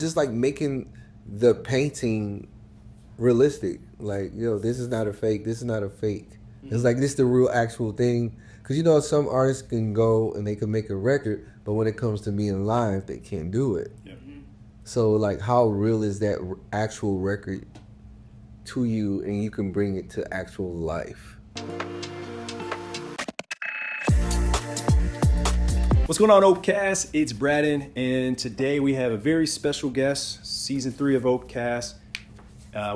Just like making the painting realistic. Like, this is not a fake. This is not a fake. It's like this the real actual thing. Because some artists can go and they can make a record, but when it comes to being live, they can't do it. Yeah. So like, how real is that actual record to you, and you can bring it to actual life? What's going on, Opecast? It's Braden, and today we have a very special guest, season 3 of Opecast.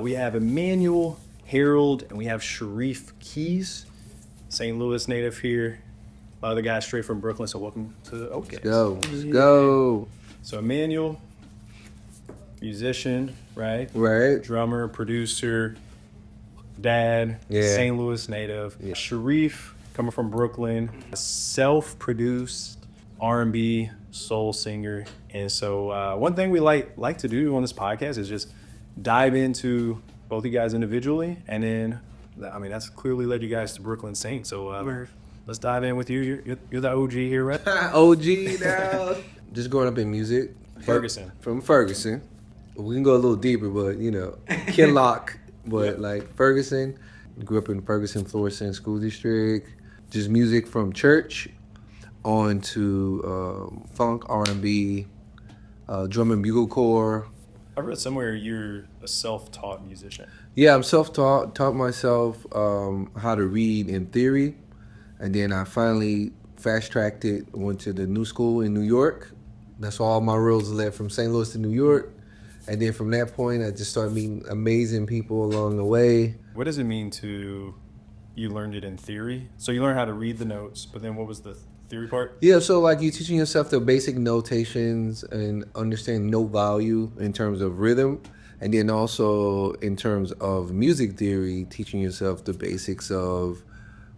We have Emanuel, Harrold, and we have Shareef Keys, St. Louis native here. A lot of the guys straight from Brooklyn, so welcome to Opecast. Let's go. So Emanuel, musician, right? Right. Drummer, producer, dad, Yeah. St. Louis native. Yeah. Shareef, coming from Brooklyn, self-produced R&B soul singer. And so one thing we like to do on this podcast is just dive into both you guys individually, and then that's clearly led you guys to Brooklyn Saints. So let's dive in with you. You're the OG here, right? OG now. Just growing up in music. Ferguson. From Ferguson. We can go a little deeper, but Kinlock. But like Ferguson, grew up in Ferguson, Florissant School District. Just music from church on to funk, R&B, drum and bugle corps. I read somewhere you're a self-taught musician. Yeah, I'm self-taught. Taught myself how to read in theory, and then I finally fast-tracked it. Went to the new school in New York. That's why all my roads led from St. Louis to New York. And then from that point, I just started meeting amazing people along the way. What does it mean to you learned it in theory? So you learned how to read the notes, but then what was the theory part? Yeah, so like you teaching yourself the basic notations and understanding note value in terms of rhythm. And then also in terms of music theory, teaching yourself the basics of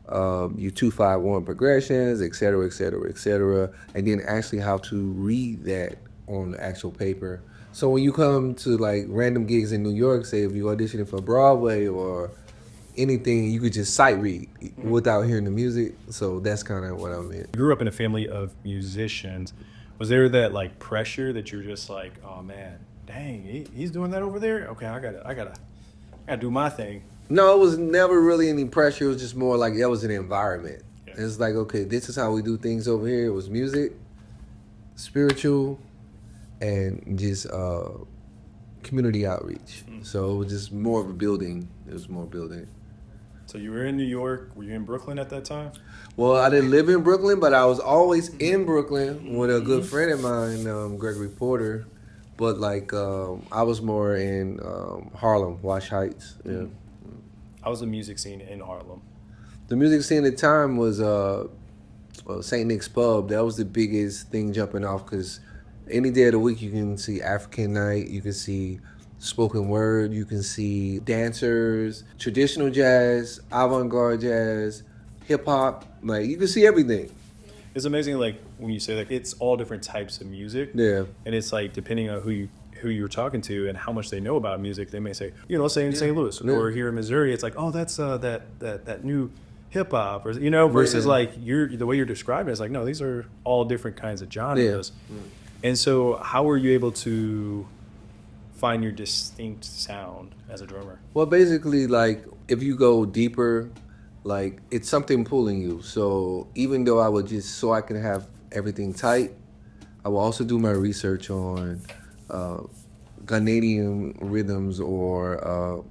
your 2-5-1 progressions, et cetera, et cetera, et cetera. And then actually how to read that on the actual paper. So when you come to like random gigs in New York, say if you're auditioning for Broadway or anything, you could just sight read without hearing the music. So that's kind of what I meant. You grew up in a family of musicians. Was there that like pressure that you're just like, oh man, dang, he's doing that over there? Okay, I gotta do my thing. No, it was never really any pressure. It was just more like that was an environment. Yeah. It's like, okay, this is how we do things over here. It was music, spiritual, and just community outreach. So it was just more of a building. It was more building. So you were in New York. Were you in Brooklyn at that time? Well, I didn't live in Brooklyn, but I was always in Brooklyn with a good friend of mine, Gregory Porter. But like, I was more in Harlem, Wash Heights. Yeah. How was the music scene in Harlem? The music scene at the time was St. Nick's Pub. That was the biggest thing jumping off because any day of the week you can see African Night, you can see spoken word, you can see dancers, traditional jazz, avant-garde jazz, hip-hop. Like, you can see everything. It's amazing, like, when you say, like, it's all different types of music. Yeah. And it's, like, depending on who you're talking to and how much they know about music, they may say, say in St. Louis or here in Missouri, it's like, oh, that's that new hip-hop, or versus, like, the way you're describing it, it's like, no, these are all different kinds of genres. Yeah. And so how were you able to find your distinct sound as a drummer? Well, basically, like, if you go deeper, like, it's something pulling you. So even though I would just, so I can have everything tight, I will also do my research on Ghanaian rhythms or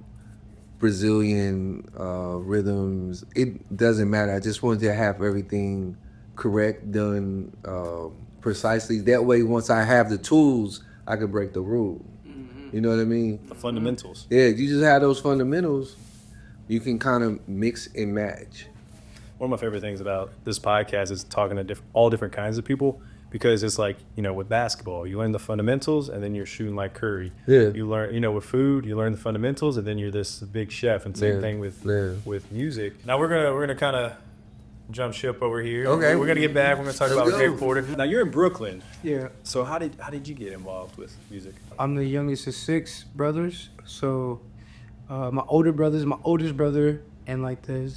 Brazilian rhythms. It doesn't matter. I just wanted to have everything correct, done precisely. That way, once I have the tools, I can break the rule. You know what I mean? The fundamentals. Yeah, you just have those fundamentals, you can kind of mix and match. One of my favorite things about this podcast is talking to all different kinds of people, because it's like, with basketball, you learn the fundamentals and then you're shooting like Curry. Yeah. You learn, with food, you learn the fundamentals and then you're this big chef, and same thing with music. Now we're gonna kind of jump ship over here. Okay. We're gonna get back. We're gonna talk about Gregory Porter. Now you're in Brooklyn. Yeah. So how did you get involved with music? I'm the youngest of 6 brothers. So my older brother's my oldest brother, and like the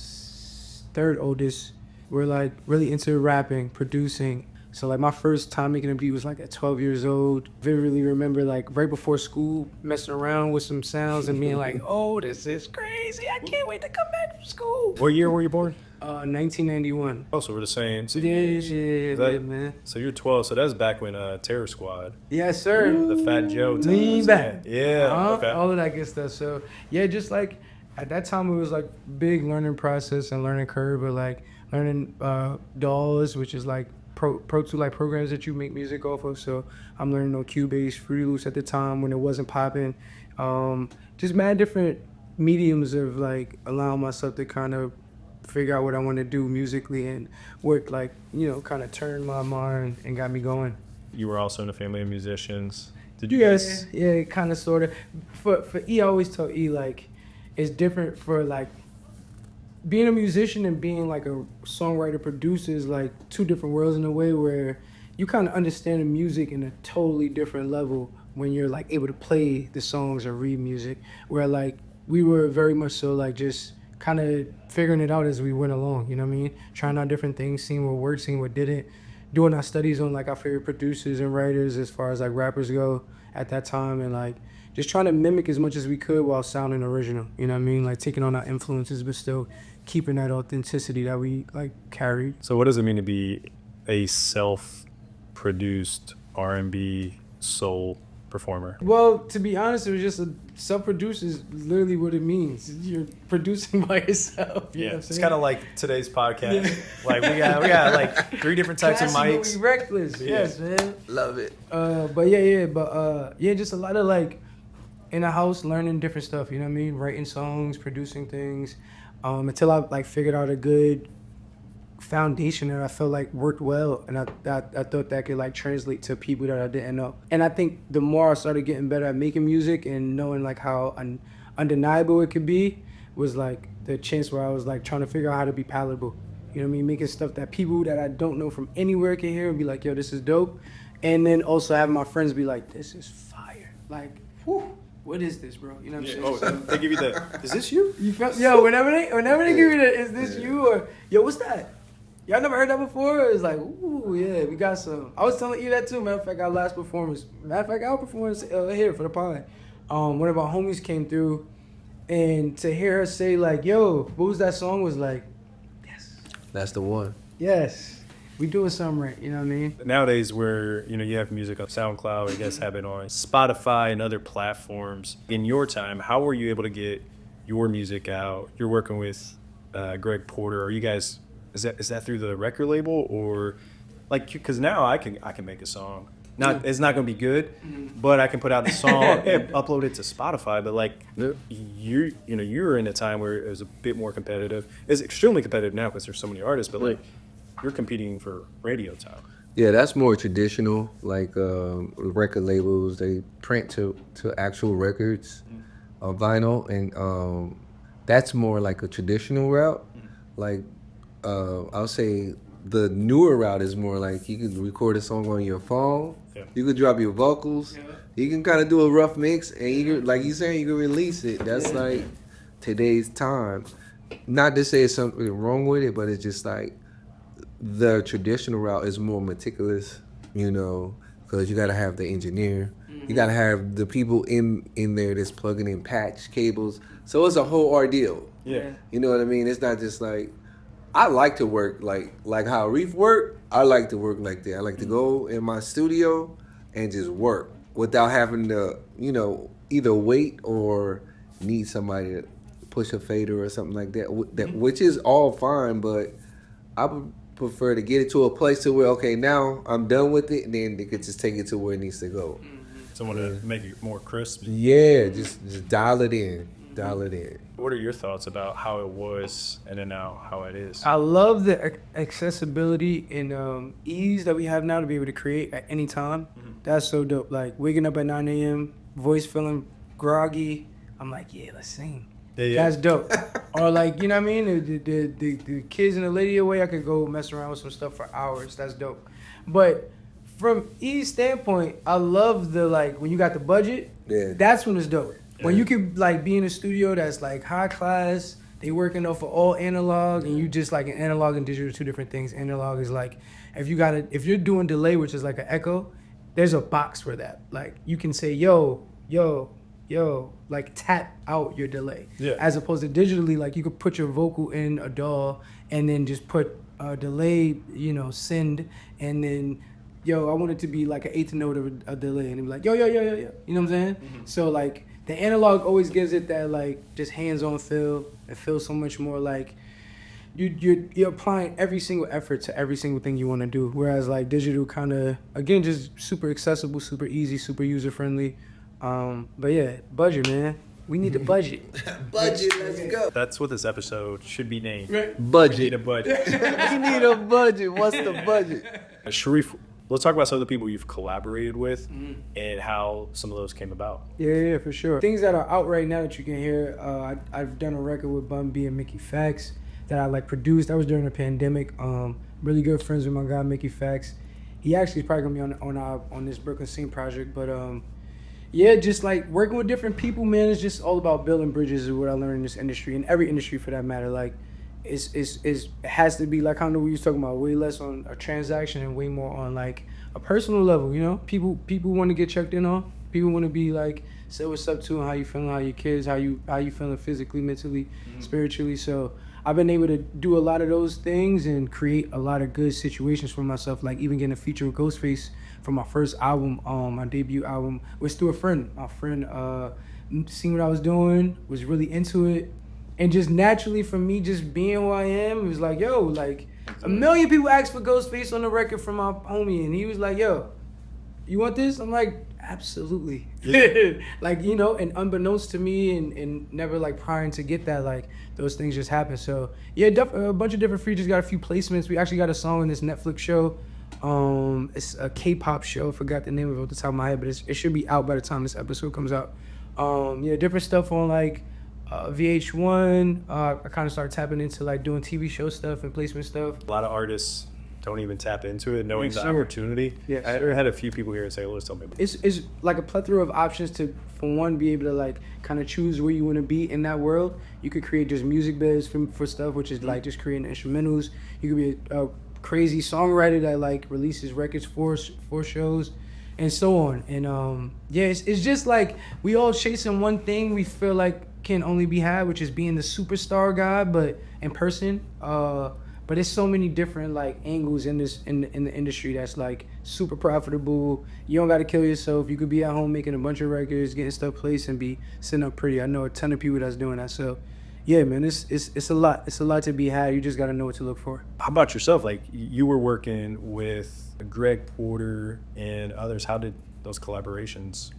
third oldest, we're like really into rapping, producing. So like my first time making a beat was like at 12 years old. Vividly remember like right before school messing around with some sounds and being like, oh, this is crazy. I can't wait to come back from school. What year were you born? 1991. Oh, so we're the same. So, Yeah, man. so you're 12. So that's back when Terror Squad, Yes, sir. the Fat Joe times. Lean back. Yeah. Okay. All of that good stuff. So yeah, just like at that time it was like big learning process and learning curve, but like learning DAWs, which is like Pro Tool like programs that you make music off of. So I'm learning on Cubase, Fruity Loops at the time when it wasn't popping. Just mad different mediums of like allowing myself to kind of figure out what I want to do musically and work like, kind of turned my mind and got me going. You were also in a family of musicians. Did you? Yes, yeah, kind of, sort of. For E, I always tell E, like, it's different for, like, being a musician and being, like, a songwriter, producer is, like, two different worlds in a way where you kind of understand the music in a totally different level when you're, like, able to play the songs or read music, where, like, we were very much so, like, just kind of figuring it out as we went along, you know what I mean? Trying out different things, seeing what worked, seeing what didn't. Doing our studies on like our favorite producers and writers as far as like rappers go at that time, and like just trying to mimic as much as we could while sounding original, you know what I mean? Like taking on our influences but still keeping that authenticity that we like carried. So what does it mean to be a self-produced R&B soul performer? Well, to be honest, it was just a self-produced is literally what it means. You're producing by yourself. You know what I'm It's saying? kind of like today's podcast. Yeah. Like we got like 3 different types of mics. Classically reckless, yes, man. Love it. But just a lot of like in the house learning different stuff, you know what I mean? Writing songs, producing things, until I like figured out a good foundation that I felt like worked well, and I thought that could like translate to people that I didn't know. And I think the more I started getting better at making music and knowing like how undeniable it could be was like the chance where I was like trying to figure out how to be palatable. You know what I mean? Making stuff that people that I don't know from anywhere can hear and be like, yo, this is dope. And then also having my friends be like, this is fire. Like, whew, what is this, bro? You know what I'm saying? Oh, So, they give you the, is this you? you felt, yo, whenever they give you the, is this you? Or, yo, what's that? Y'all never heard that before? It's like, ooh, yeah, we got some. I was telling you that too. Matter of fact, our last performance. Matter of fact, our performance here for the pod. One of our homies came through, and to hear her say like, yo, what was that song? Was like, yes. That's the one. Yes. We doing something right, you know what I mean? Nowadays where, you have music on SoundCloud, you guys have it on Spotify and other platforms. In your time, how were you able to get your music out? You're working with Greg Porter. Are you guys... Is that through the record label, or like, because now I can make a song. It's not gonna be good, but I can put out the song and upload it to Spotify. But like you're in a time where it was a bit more competitive. It's extremely competitive now because there's so many artists. But like you're competing for radio time. Yeah, that's more traditional. Like record labels, they print to actual records on vinyl, and that's more like a traditional route. Like I'll say the newer route is more like you can record a song on your phone. Yeah. You can drop your vocals. Yeah. You can kind of do a rough mix, and you can, like you saying, you can release it. That's like today's time. Not to say it's something wrong with it, but it's just like the traditional route is more meticulous, because you got to have the engineer. You got to have the people in there that's plugging in patch cables. So it's a whole ordeal. Yeah. You know what I mean? It's not just like, I like to work like how Reef work. I like to work like that. I like to go in my studio and just work without having to, either wait or need somebody to push a fader or something like that. Which is all fine, but I would prefer to get it to a place to where, okay, now I'm done with it, and then they could just take it to where it needs to go. Someone to make it more crisp. Yeah, just dial it in. What are your thoughts about how it was and then now how it is? I love the accessibility and ease that we have now to be able to create at any time. Mm-hmm. That's so dope. Like waking up at 9 a.m., voice feeling groggy. I'm like, yeah, let's sing. Yeah. That's dope. Or like, you know what I mean? The kids and the lady away, I could go mess around with some stuff for hours. That's dope. But from E's standpoint, I love the like when you got the budget. Yeah. That's when it's dope. When you could like be in a studio that's like high class, they working off of all analog, and you just like an analog and digital, two different things. Analog is like if you're doing delay, which is like an echo, there's a box for that. Like you can say yo, yo, yo, like tap out your delay. Yeah. As opposed to digitally, like you could put your vocal in a DAW and then just put a delay, send, and then yo, I want it to be like an eighth note of a delay, and it'd be like yo, yo, yo, yo, yo. You know what I'm saying? Mm-hmm. So like the analog always gives it that like just hands-on feel. It feels so much more like you're applying every single effort to every single thing you want to do. Whereas like digital kind of, again, just super accessible, super easy, super user-friendly. But yeah, budget, man. We need a budget. Budget, let's go. That's what this episode should be named. Budget. Need a budget. We need a budget. What's the budget? Shareef, let's talk about some of the people you've collaborated with and how some of those came about. Yeah, for sure. Things that are out right now that you can hear. I've done a record with Bun B and Mickey Fax that I like produced. That was during the pandemic. Really good friends with my guy Mickey Fax. He actually is probably gonna be on this Brooklyn Scene project. But yeah, just like working with different people, man. It's just all about building bridges. Is what I learned in this industry, and every industry for that matter. Like, it has to be like I know we was talking about way less on a transaction and way more on like a personal level. People want to get checked in on. People want to be like, say what's up to, how you feeling, how your kids, how you feeling physically, mentally, spiritually. So I've been able to do a lot of those things and create a lot of good situations for myself. Like even getting a feature with Ghostface for my first album, my debut album, was through a friend. My friend seen what I was doing, was really into it. And just naturally from me just being who I am, it was like, yo, like a million people asked for Ghostface on the record from my homie. And he was like, yo, you want this? I'm like, absolutely. Like, and unbeknownst to me and never like prior to get that, like those things just happen. So yeah, a bunch of different features, got a few placements. We actually got a song in this Netflix show. It's a K-pop show. I forgot the name of it off the top of my head, but it should be out by the time this episode comes out. Yeah, different stuff on like VH1. I kind of started tapping into like doing TV show stuff and placement stuff. A lot of artists don't even tap into it, knowing Yes, the sir. opportunity. Yes, I sir. had a few people here in St. Louis tell me about it. It's like a plethora of options to, for one, be able to like kind of choose where you want to be in that world. You could create just music beds for stuff, which is like just creating instrumentals. You could be a crazy songwriter that like releases records for shows and so on. And yeah, it's just like we all chasing one thing we feel like can only be had, which is being the superstar guy, but in person. But there's so many different like angles in the industry that's like super profitable. You don't got to kill yourself. You could be at home making a bunch of records, getting stuff placed, and be sitting up pretty. I know a ton of people that's doing that. So yeah, man, it's a lot. It's a lot to be had. You just got to know what to look for. How about yourself? Like you were working with Greg Porter and others. How did those collaborations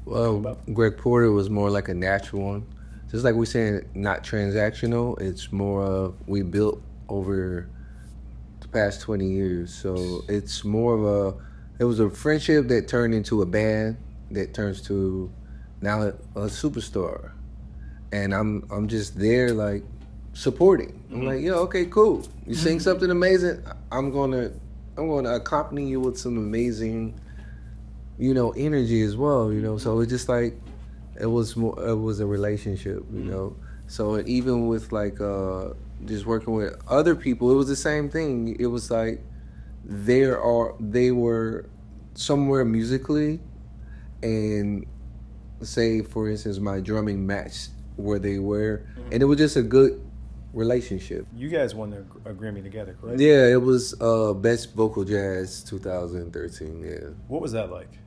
come Well, about? Greg Porter was more like a natural one. Just like we're saying, not transactional. It's more of we built over the past 20 years. So it's more of it was a friendship that turned into a band that turns to now a superstar. And I'm just there like supporting. I'm like, yo, okay, cool. You sing something amazing. I'm gonna accompany you with some amazing, energy as well. So it's just like it was a relationship. So even with like just working with other people, it was the same thing. It was like they were somewhere musically, and say for instance my drumming matched where they were, and it was just a good relationship. You guys won a Grammy together, correct? Yeah, it was Best Vocal Jazz 2013. Yeah, What was that like?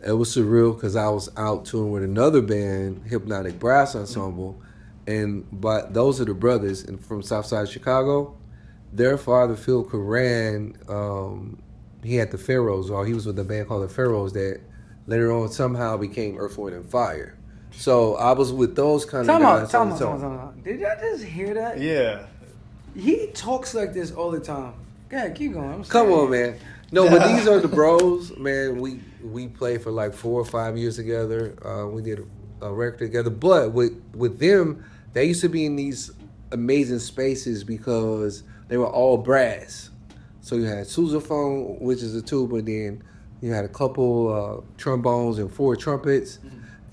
it was surreal because I was out touring with another band, Hypnotic Brass Ensemble, but those are the brothers and from Southside Chicago. Their father, Phil Coran, he had the Pharaohs, or he was with a band called the Pharaohs that later on somehow became Earth, Wind, and Fire. So I was with those kind of guys. Time out. Did y'all just hear that? Yeah. He talks like this all the time. Go ahead, keep going. Come on, man. No, but these are the bros, man. We played for like 4 or 5 years together. We did a record together. But with them, they used to be in these amazing spaces because they were all brass. So you had sousaphone, which is a tuba, then you had a couple trombones and 4 trumpets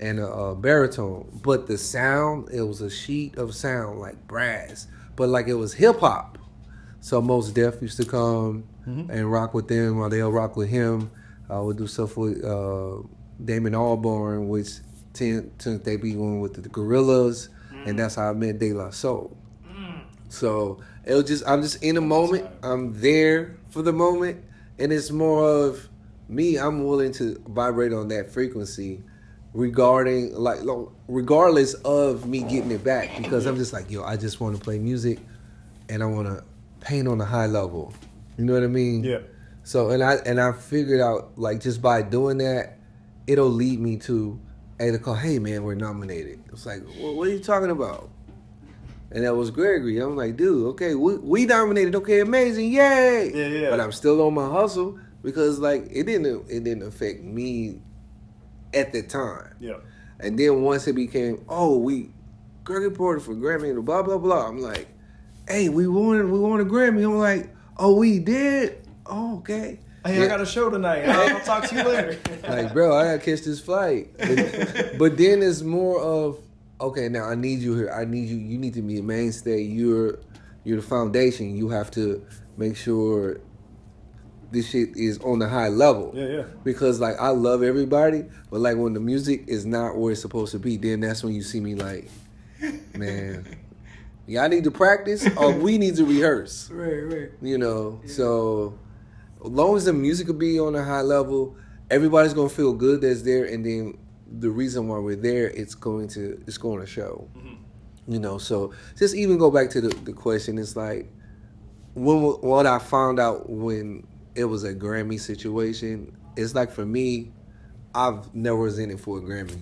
and a baritone. But the sound, it was a sheet of sound like brass, but like it was hip hop. So Mos Def used to come. and rock with them, or they'll rock with him. I would do stuff with Damon Albarn, which tends they be going with the Gorillas, and that's how I met De La Soul. So I'm just in the moment. I'm there for the moment, and it's more of me. I'm willing to vibrate on that frequency, regardless of me getting it back, because I'm just like, yo, I just want to play music, and I want to paint on a high level. You know what I mean? Yeah. So and I figured out, like, just by doing that, it'll lead me to, they'll call, hey man, we're nominated. It's like, well, what are you talking about? And that was Gregory. I'm like, dude, okay, we nominated. Okay, amazing, yay! Yeah. But I'm still on my hustle because, like, it didn't affect me at the time. Yeah. And then once it became, Gregory Porter for Grammy and blah blah blah. I'm like, hey, we won a Grammy. I'm like, oh, we did. Oh, okay. Hey, I got a show tonight. I'll talk to you later. Like, bro, I gotta catch this flight. But then it's more of, okay, now I need you here. I need you. You need to be a mainstay. You're the foundation. You have to make sure this shit is on the high level. Yeah. Because, like, I love everybody, but, like, when the music is not where it's supposed to be, then that's when you see me like, man, y'all need to practice or we need to rehearse. Right. You know, so as long as the music will be on a high level, everybody's gonna feel good that's there, and then the reason why we're there, it's going to show. You know, so just even go back to the question. It's like what I found out when it was a Grammy situation. It's like, for me, I've never was in it for a Grammy.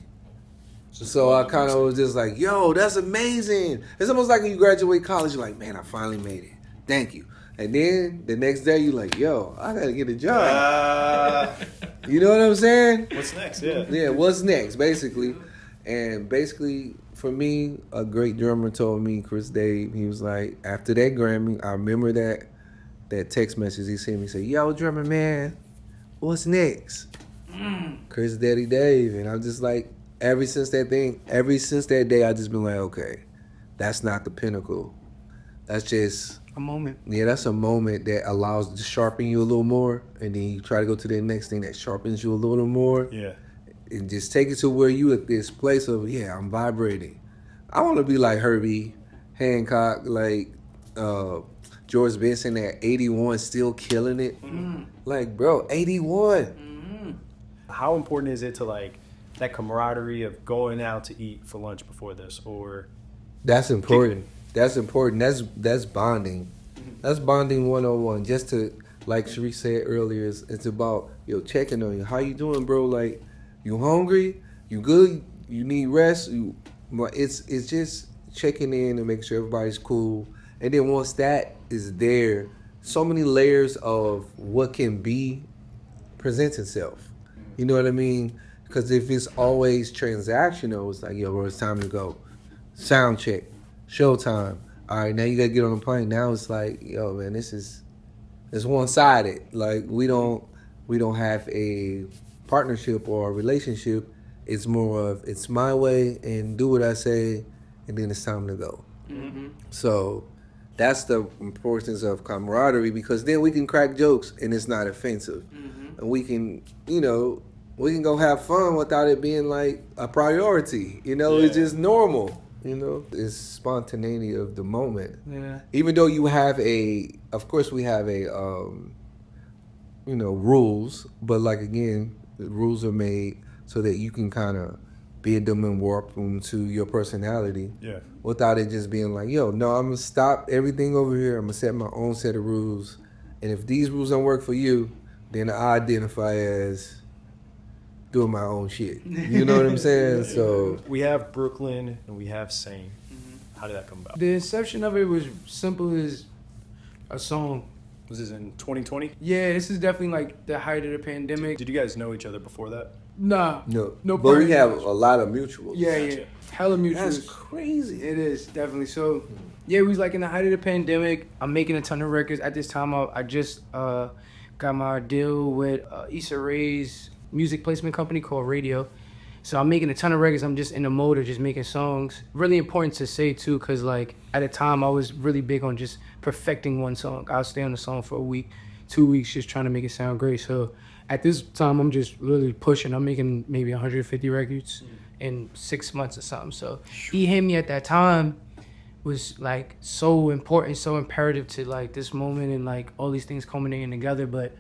So I kind of was just like, yo, that's amazing. It's almost like when you graduate college, you're like, man, I finally made it. Thank you. And then the next day, you're like, yo, I got to get a job. You know what I'm saying? What's next? Yeah. Yeah, what's next, basically. And basically, for me, a great drummer told me, Chris Dave, he was like, after that Grammy, I remember that text message he sent me, say, yo, drummer man, what's next? Chris Daddy Dave. And I'm just like, ever since that day, I just been like, okay, that's not the pinnacle. That's just A moment. Yeah, that's a moment that allows to sharpen you a little more, and then you try to go to the next thing that sharpens you a little more. Yeah. And just take it to where you at this place of, yeah, I'm vibrating. I want to be like Herbie Hancock, like George Benson at 81, still killing it. Like, bro, 81. How important is it to, like, that camaraderie of going out to eat for lunch before this, or? That's important. That's important. That's bonding. That's bonding 101. Just to, like Shareef said earlier, it's about, checking on you. How you doing, bro? Like, you hungry? You good? You need rest? It's just checking in and making sure everybody's cool. And then once that is there, so many layers of what can be presents itself. You know what I mean? Because if it's always transactional, it's like, yo, bro, it's time to go. Sound check. Showtime. All right, now you gotta get on the plane. Now it's like, yo, man, it's one-sided. Like, we don't have a partnership or a relationship. It's more of, it's my way and do what I say, and then it's time to go. So that's the importance of camaraderie, because then we can crack jokes and it's not offensive, and we can go have fun without it being like a priority. It's just normal. It's spontaneity of the moment. Yeah. Even though you have of course we have rules, but like, again, the rules are made so that you can kind of bend them and warp them to your personality. Yeah. Without it just being like, yo, no, I'm gonna stop everything over here. I'm gonna set my own set of rules, and if these rules don't work for you, then I identify as doing my own shit. You know what I'm saying? So We have Brooklyn and we have Sane. How did that come about? The inception of it was simple as a song. Was this in 2020? Yeah, this is definitely like the height of the pandemic. Did you guys know each other before that? No. no, No but we prior have knowledge. a lot of mutuals. Yeah. Hella mutuals. That's crazy. It is, definitely. So, yeah, we was like in the height of the pandemic. I'm making a ton of records. At this time, I just got my deal with Issa Rae's music placement company called Radio. So I'm making a ton of records. I'm just in the mode of just making songs. Really important to say, too, because, like, at the time, I was really big on just perfecting one song. I'll stay on the song for a week, 2 weeks just trying to make it sound great. So at this time, I'm just really pushing. I'm making maybe 150 records in 6 months or something. So he hit me at that time was like so important, so imperative to like this moment and like all these things culminating together. But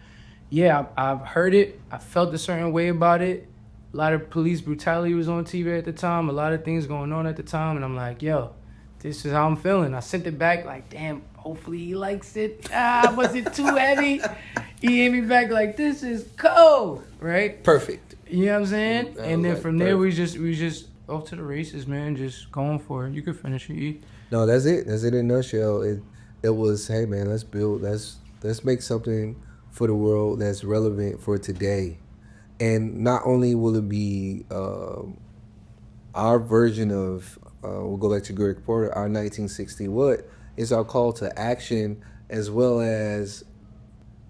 yeah, I've heard it. I felt a certain way about it. A lot of police brutality was on TV at the time. A lot of things going on at the time. And I'm like, yo, this is how I'm feeling. I sent it back like, damn, hopefully he likes it. Was it too heavy? He hit me back like, this is cold, right? Perfect. You know what I'm saying? I And was then like, from there, we just off to the races, man. Just going for it. You could finish it, E. No, that's it. That's it in a nutshell. It was, hey man, let's make something for the world that's relevant for today. And not only will it be our version of, we'll go back to Greg Porter, our 1960 what, is our call to action, as well as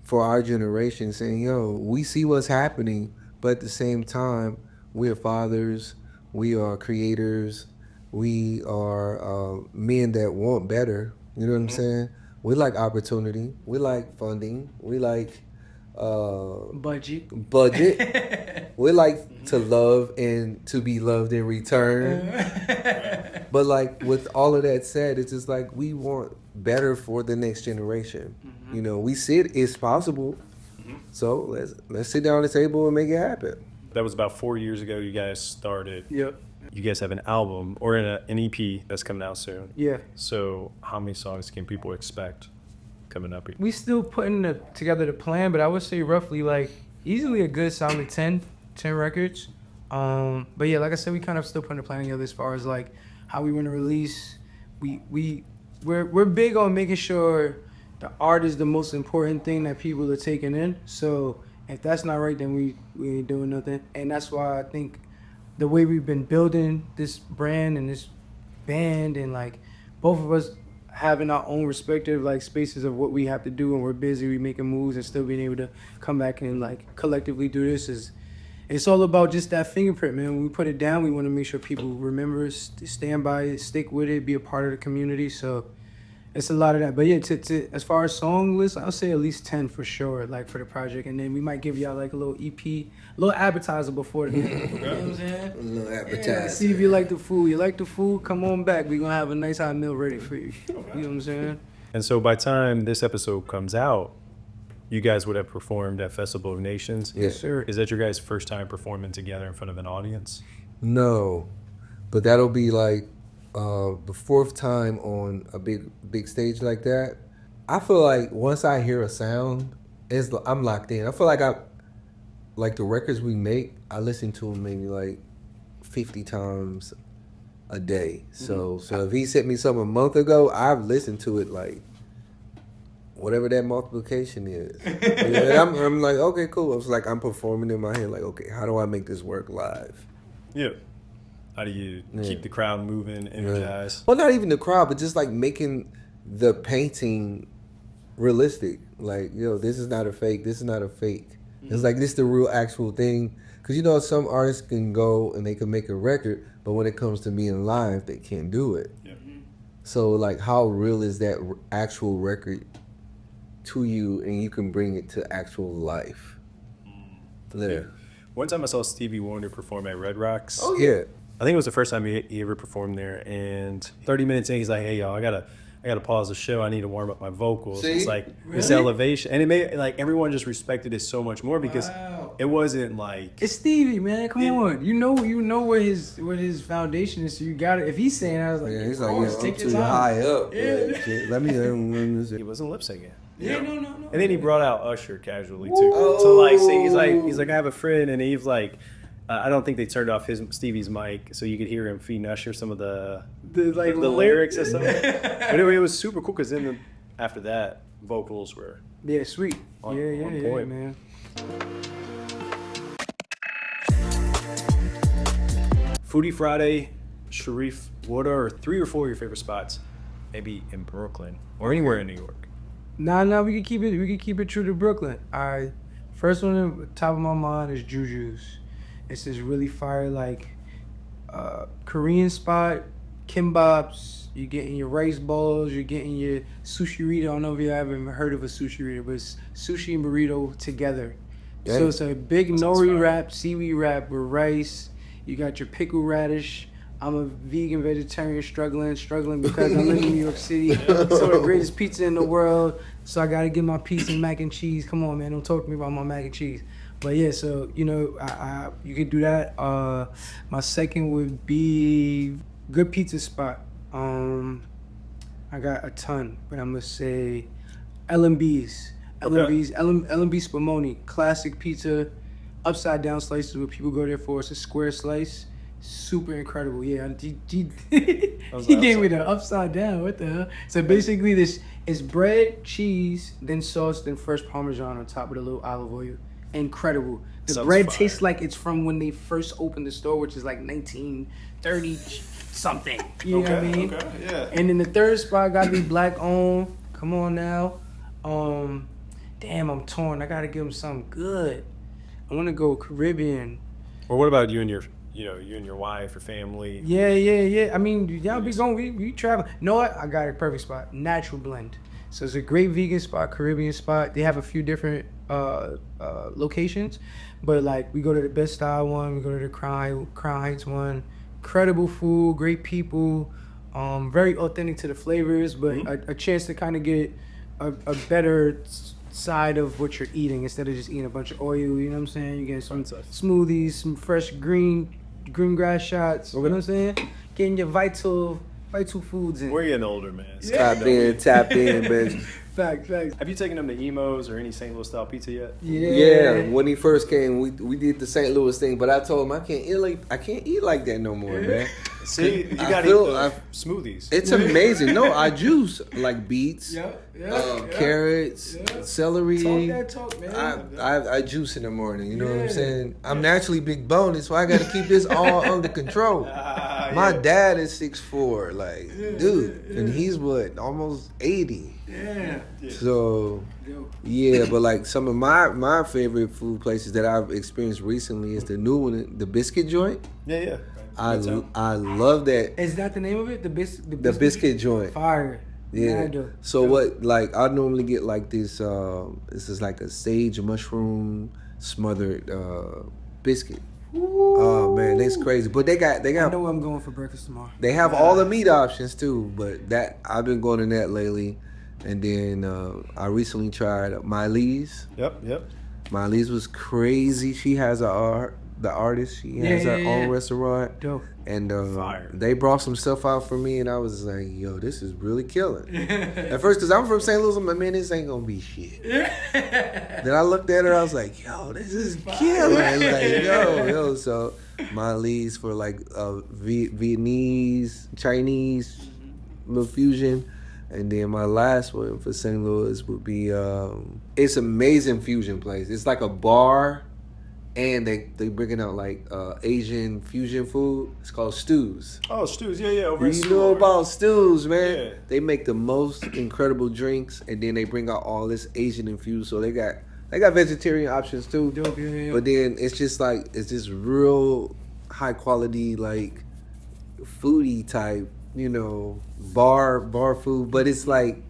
for our generation saying, yo, we see what's happening, but at the same time, we are fathers, we are creators, we are men that want better. You know what I'm saying? We like opportunity, we like funding, we like Budget. We like to love and to be loved in return. But like with all of that said, it's just like we want better for the next generation. You know, we see it's possible. So let's sit down at the table and make it happen. That was about 4 years ago you guys started. Yep. You guys have an album or an EP that's coming out soon. Yeah. So how many songs can people expect coming up? We still putting together the plan, but I would say roughly like easily a good solid 10 records. But yeah, like I said, we kind of still putting the plan together as far as like how we want to release. We're big on making sure the art is the most important thing that people are taking in. So if that's not right, then we ain't doing nothing. And that's why I think the way we've been building this brand and this band, and like both of us having our own respective like spaces of what we have to do, and we're busy, we making moves and still being able to come back and like collectively do this, it's all about just that fingerprint, man. When we put it down, we want to make sure people remember us, stand by it, stick with it, be a part of the community. So it's a lot of that. But yeah, as far as song list, I'll say at least 10 for sure, like for the project. And then we might give y'all like a little EP, a little appetizer before the you know what I'm saying? A little appetizer. Yeah, see if you like the food. You like the food, come on back. We're going to have a nice hot meal ready for you. You know what I'm saying? And so by the time this episode comes out, you guys would have performed at Festival of Nations. Yes, sir. Is that your guys' first time performing together in front of an audience? No, but that'll be like the fourth time on a big stage like that. I feel like once I hear a sound, I'm locked in. I feel like the records we make, I listen to them maybe like 50 times a day. So if he sent me something a month ago, I've listened to it like whatever that multiplication is. And I'm like, okay, cool. I was like, I'm performing in my head like, okay, how do I make this work live? Yeah. How do you keep the crowd moving, energized? Yeah. Well, not even the crowd, but just like making the painting realistic. Like, yo, this is not a fake. This is not a fake. It's like, this is the real actual thing. Because, you know, some artists can go and they can make a record, but when it comes to being live, they can't do it. Yeah. So, like, how real is that actual record to you, and you can bring it to actual life? Yeah. One time I saw Stevie Wonder perform at Red Rocks. Oh, yeah. I think it was the first time he ever performed there. And 30 minutes in, he's like, hey, y'all, I gotta pause the show. I need to warm up my vocals. See? It's like this Really? elevation. And it made, like, everyone just respected it so much more because it wasn't like... It's Stevie, man. Come on. You know where his foundation is. So you got it. If he's saying, I was like, Yeah, he's of like, course, yeah, I'm take your too time. high up. Yeah. Like, shit, let me He wasn't lip syncing. Yeah, no. And then he brought out Usher casually too. To like see, he's like I have a friend, and he's like, I don't think they turned off Stevie's mic, so you could hear him feeding Usher some of the lyrics and stuff. But anyway, it was super cool because then after that, vocals were Yeah, sweet. On Yeah, point. man. Foodie Friday. Shareef, what are 3 or 4 of your favorite spots? Maybe in Brooklyn or anywhere in New York. Nah, we can keep it true to Brooklyn. Alright. First one on the top of my mind is Juju's. It's this really fire like Korean spot, kimbaps, you're getting your rice balls, you're getting your sushi-rita. I don't know if you ever heard of a sushi-rita, but it's sushi and burrito together. Yeah. So it's a big nori wrap, seaweed wrap with rice. You got your pickle radish. I'm a vegan vegetarian struggling because I live in New York City. So the greatest pizza in the world. So I gotta get my pizza and mac and cheese. Come on, man, don't talk to me about my mac and cheese. But yeah, so you know, I you could do that. My second would be good pizza spot. I got a ton, but I'm gonna say L&B's. L&B's, L&B Spumoni, classic pizza, upside down slices what people go there for. It's a square slice. Super incredible. Yeah, he gave me the upside down. What the hell? So basically, this is bread, cheese, then sauce, then fresh Parmesan on top with a little olive oil. Incredible. The Sounds bread fire. tastes like it's from when they first opened the store, which is like 1930 something. You know what I mean? Okay, yeah. And then the third spot got to be black owned. Come on now. Damn, I'm torn. I got to give them something good. I want to go Caribbean. Or what about you and your wife or family? Yeah. I mean, y'all be going, we travel. Know what? I got a perfect spot. Natural blend. So it's a great vegan spot, Caribbean spot. They have a few different locations, but like we go to the Best Style one, we go to the Crown Heights one. Incredible food, great people, very authentic to the flavors, but a chance to kind of get a better side of what you're eating instead of just eating a bunch of oil. You know what I'm saying? You get some smoothies, some fresh green grass shots. You know what I'm saying? Getting your vital foods in. We're getting older, man. So Tap in, bitch. Facts. have you taken them to Emo's or any St. Louis style pizza yet? Yeah, when he first came, we did the St. Louis thing, but I told him I can't eat like that no more, man. See, you I gotta feel- eat I- the smoothies. It's amazing. No, I juice like beets, Yeah. carrots, celery. Talk that talk, man. I juice in the morning. You know what I'm saying? I'm naturally big boned, so I got to keep this all under control. My dad is 6'4", like dude, and he's what, almost 80. Yeah. So yeah, but like some of my favorite food places that I've experienced recently is the new one, the biscuit joint. Yeah. I love that. Is that the name of it? The biscuit joint. Fire. Yeah. Mad dope. So what? Like I normally get like this. This is like a sage mushroom smothered biscuit. Oh man, that's crazy. But they got. I know I'm going for breakfast tomorrow. They have all the meat options too. But that I've been going to that lately. And then I recently tried Miley's. Yep. Miley's was crazy. She has the artist. She has her own restaurant. Dope. And Fire. they brought some stuff out for me, and I was like, "Yo, this is really killing." At first, cause I'm from St. Louis, I'm like, "Man, this ain't gonna be shit." Then I looked at her, I was like, "Yo, this is killing!" Like, yo. So Miley's for like Vietnamese, Chinese, little fusion. And then my last one for St. Louis would be it's amazing fusion place. It's like a bar, and they bringing out like Asian fusion food. It's called Stews. Oh, Stews, yeah. Over in You know Seymour. about Stews, man? Yeah. They make the most incredible drinks, and then they bring out all this Asian infused. So they got vegetarian options too. Dope, yeah. But then it's just like it's this real high quality like foodie type, you know, bar food. But it's like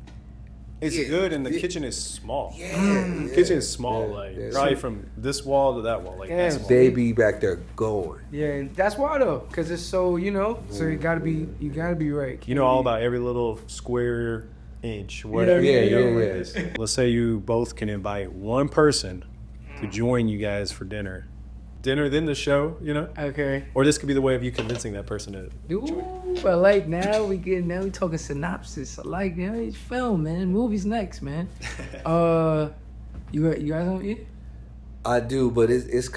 It's Yeah, good, and the yeah. kitchen is small. yeah, Kitchen is small, yeah, like yeah. probably from this wall to that wall, like Yeah, that small. They be back there going. Yeah, and that's why though, cause it's so so you gotta be right. You know all about every little square inch, whatever Yeah, it yeah. is. Let's say you both can invite one person to join you guys for dinner. Dinner, then the show, you know? Okay. Or this could be the way of you convincing that person to Ooh, I like now we talking synopsis. I like it's film, man. Movies next, man. You guys don't eat? I do, but it's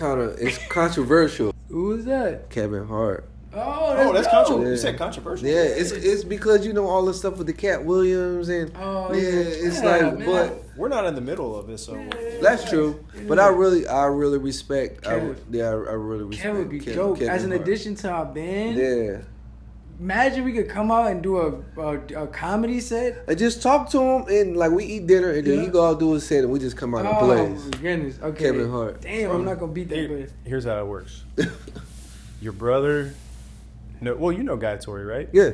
controversial. Who is that? Kevin Hart. Oh, that's dope. controversial. Yeah. You said controversial. Yeah, it's because you know all the stuff with the Cat Williams and Oh, yeah, yeah. it's Yeah, like, man. but We're not in the middle of it, so that's true. But I really respect. I Kev. really respect. Kevin would be Kevin- dope. Kevin As an Hart. addition to our band, Yeah, imagine we could come out and do a comedy set. I just talk to him and like we eat dinner and then he go out do his set and we just come out and Oh plays. my goodness. Okay. Kevin Hart. Damn, I'm not gonna beat that, Here- but here's how it works. Your brother, no, well, you know Guy Tori, right? Yeah,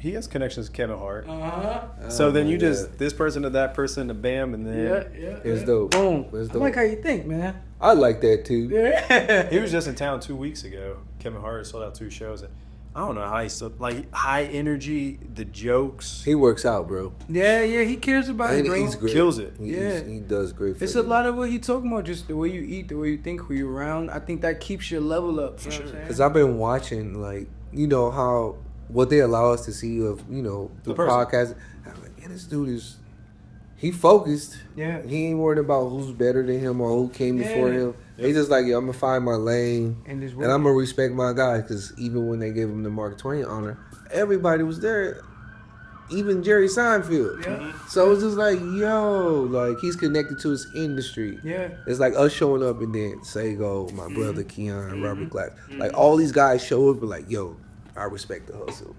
he has connections to Kevin Hart. Uh-huh. So then you yeah. just this person to that person to bam, and then It's yeah. dope. Boom. It's I dope. like how you think, man. I like that too. Yeah. he was just in town 2 weeks ago. Kevin Hart sold out 2 shows. And I don't know how he's so like high energy, the jokes. He works out, bro. Yeah, he cares about it, And bro. he's great. Kills it. He does great. For It's a lot of what he talking about, just the way you eat, the way you think, who you around. I think that keeps your level up. For sure. Because I've been watching, like, you know, how what they allow us to see of, you know, the person. podcast. I'm like, man, this dude is, he focused. Yeah. He ain't worried about who's better than him or who came before Yeah. him. He's just like, yo, I'm going to find my lane. And this And I'm going to respect my guy. Because even when they gave him the Mark Twain honor, everybody was there. Even Jerry Seinfeld. Yeah. So it's just like, yo, like, he's connected to his industry. Yeah. It's like us showing up and then Sego, my brother Keon, Robert Glass. Like, all these guys show up and like, yo, I respect the hustle.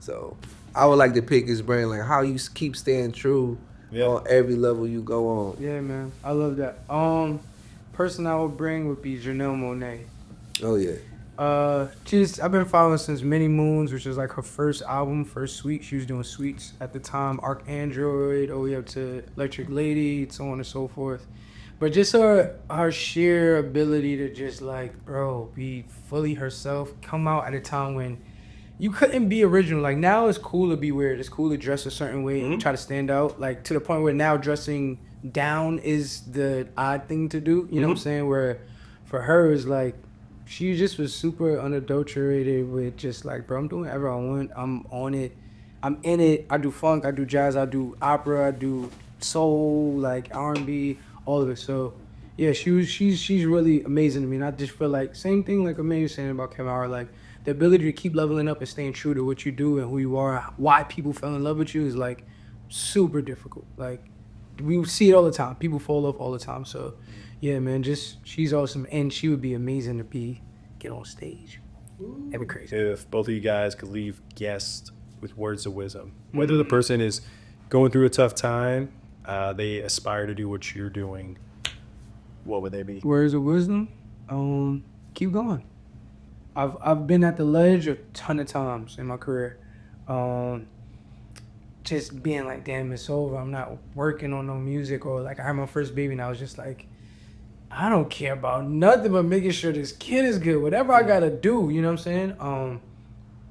So I would like to pick his brain, like how you keep staying true on every level you go on. Yeah, man. I love that. Person I would bring would be Janelle Monáe. Oh, yeah. I've been following since Many Moons, which is like her first album, first suite. She was doing suites at the time, Arcandroid, all the way up to Electric Lady, so on and so forth. But just her sheer ability to just like, bro, be fully herself, come out at a time when you couldn't be original. Like now it's cool to be weird. It's cool to dress a certain way and try to stand out. Like to the point where now dressing down is the odd thing to do. You know what I'm saying? Where for her it's like, she just was super unadulterated with just like, bro, I'm doing whatever I want. I'm on it. I'm in it. I do funk. I do jazz. I do opera. I do soul, like R&B, all of it. So, yeah, she's really amazing to me. And I just feel like same thing like Emanuel was saying about Kevin Hart, like the ability to keep leveling up and staying true to what you do and who you are, why people fell in love with you is like super difficult. Like we see it all the time. People fall off all the time. So. Yeah, man, she's awesome, and she would be amazing to get on stage. That'd be crazy. If both of you guys could leave guests with words of wisdom, whether the person is going through a tough time, they aspire to do what you're doing, what would they be? Words of wisdom, keep going. I've been at the ledge a ton of times in my career. Just being like, damn, it's over. I'm not working on no music, or like I had my first baby, and I was just like, I don't care about nothing but making sure this kid is good. Whatever I gotta do, you know what I'm saying?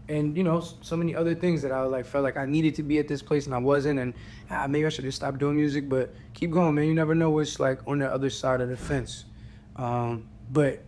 And you know, so many other things that I like felt like I needed to be at this place and I wasn't, and maybe I should just stop doing music. But keep going, man. You never know what's like on the other side of the fence. But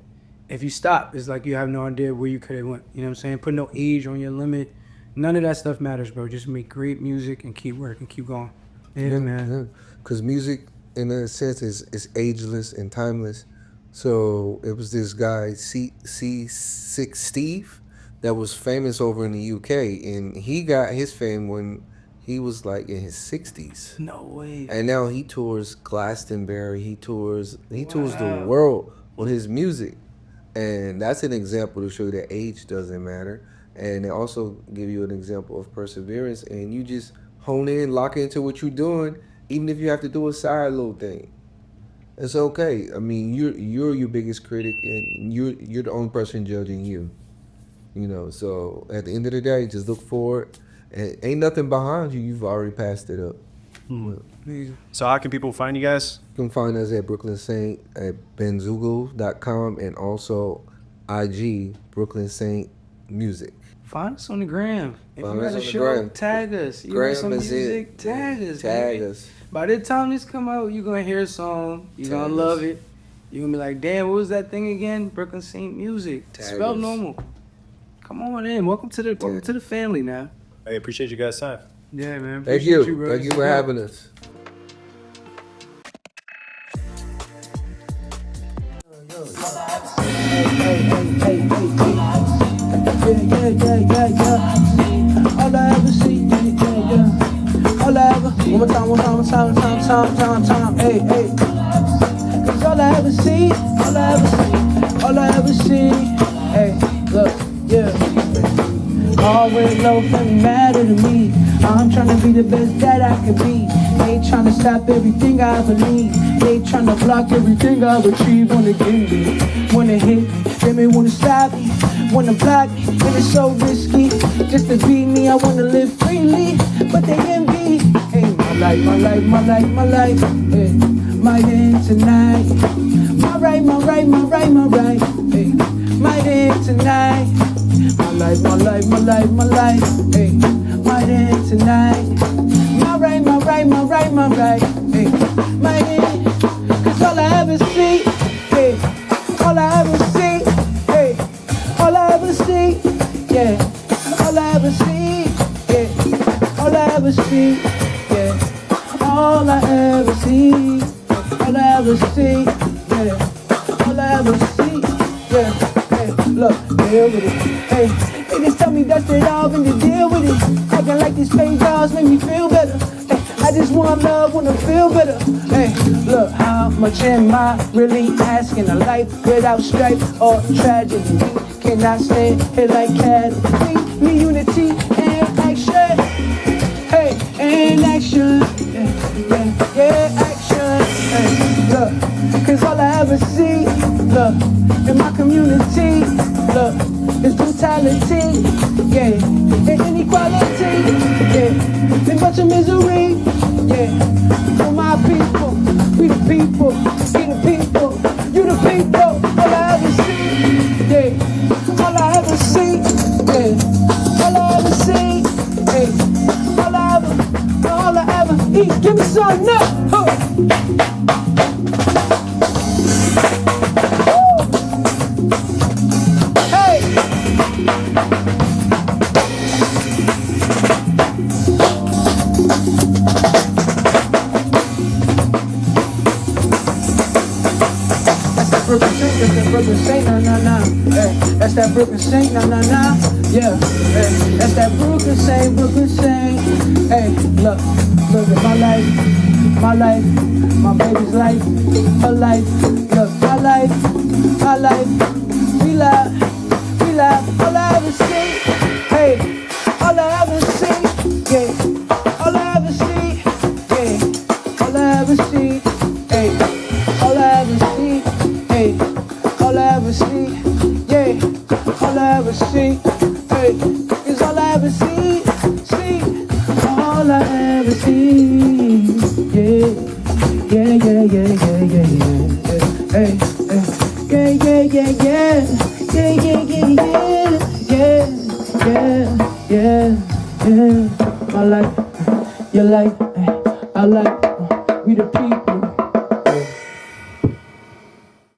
if you stop, it's like you have no idea where you could have went. You know what I'm saying? Put no age on your limit. None of that stuff matters, bro. Just make great music and keep working, keep going. Yeah, man. Because music, in a sense, is ageless and timeless. So it was this guy, C6 Steve, that was famous over in the UK, and he got his fame when he was like in his 60s. No way. And now he tours Glastonbury. He tours the world with his music, and that's an example to show you that age doesn't matter. And they also give you an example of perseverance, and you just hone in, lock into what you're doing. Even if you have to do a side little thing, it's okay. I mean, you're your biggest critic, and you're the only person judging you. You know, so at the end of the day, just look forward. And ain't nothing behind you. You've already passed it up. So how can people find you guys? You can find us at Brooklyn Saint at benzugo.com and also IG Brooklyn Saint Music. Find us on the gram. If Find you us got a on the show, gram. tag us. You Gram got some is it. music, tag us. Tag man. us. By the time this come out, you're going to hear a song. You're going to love it. You're going to be like, damn, what was that thing again? Brooklyn Saint Music. Tag Spelled us. normal. Come on in. Welcome to the family now. I appreciate you guys' time. Yeah, man. Thank Appreciate you. bro. Thank you for having us. All I ever see, all I ever, one more time, hey. Cause all I ever see, all I ever see, hey, look, yeah. Always low, nothing matter to me. I'm trying to be the best that I can be. Ain't trying to stop everything I believe. Ain't trying to block everything I've achieved. Wanna get me, wanna hit me, they may wanna stop me, wanna block me, and it's so risky. just to be me. I wanna live freely, but they envy. Hey, my life, my life, my life, my life. Hey, my end tonight. My right, my right, my right, my right. Hey, my end tonight. My life, my life, my life, my life. Hey, my end tonight. My right, my right, my right, my right. Hey, my end. Cause all I ever see, hey, all I ever see, hey, all I ever see, yeah, all I ever see, yeah, all I ever see, yeah, all I ever see, all I ever see, yeah, all I ever see, yeah, hey, look, deal with it, hey, they just tell me dust it off and to deal with it, acting like these fake dolls make me feel better, hey, I just want love, wanna feel better, hey, look, how much am I really asking? A life without strife or tragedy, cannot stand here like cattle, me unity and action, hey, and action, yeah, action, hey, look, cause all I ever see, look, in my community, look, is brutality, yeah, and inequality, yeah, and bunch of misery, yeah, for my people, we the people, we the people, you the people, all I ever see, yeah, all I ever see, yeah, all I ever see, yeah, all I ever eat, give me some now, huh. That's that Brooklyn Saint, nah, nah, nah. Hey, that's that Brooklyn Saint, nah, nah, nah. Yeah, hey, that's that Brooklyn Saint, Brooklyn Saint. Hey, look at my life, my baby's life, her life. Look, my life, we laugh, all I ever see. Hey, all I ever see, yeah, all I ever see, yeah, all I ever see, hey, all I ever see, hey, all I ever see, yeah, all I ever see, hey, is all I ever see, all I ever see, yeah, yeah, yeah, yeah, yeah, yeah, yeah, hey, hey, yeah, yeah, yeah, yeah, yeah, yeah, yeah, yeah, yeah, yeah, my life, your life, I like, we the people.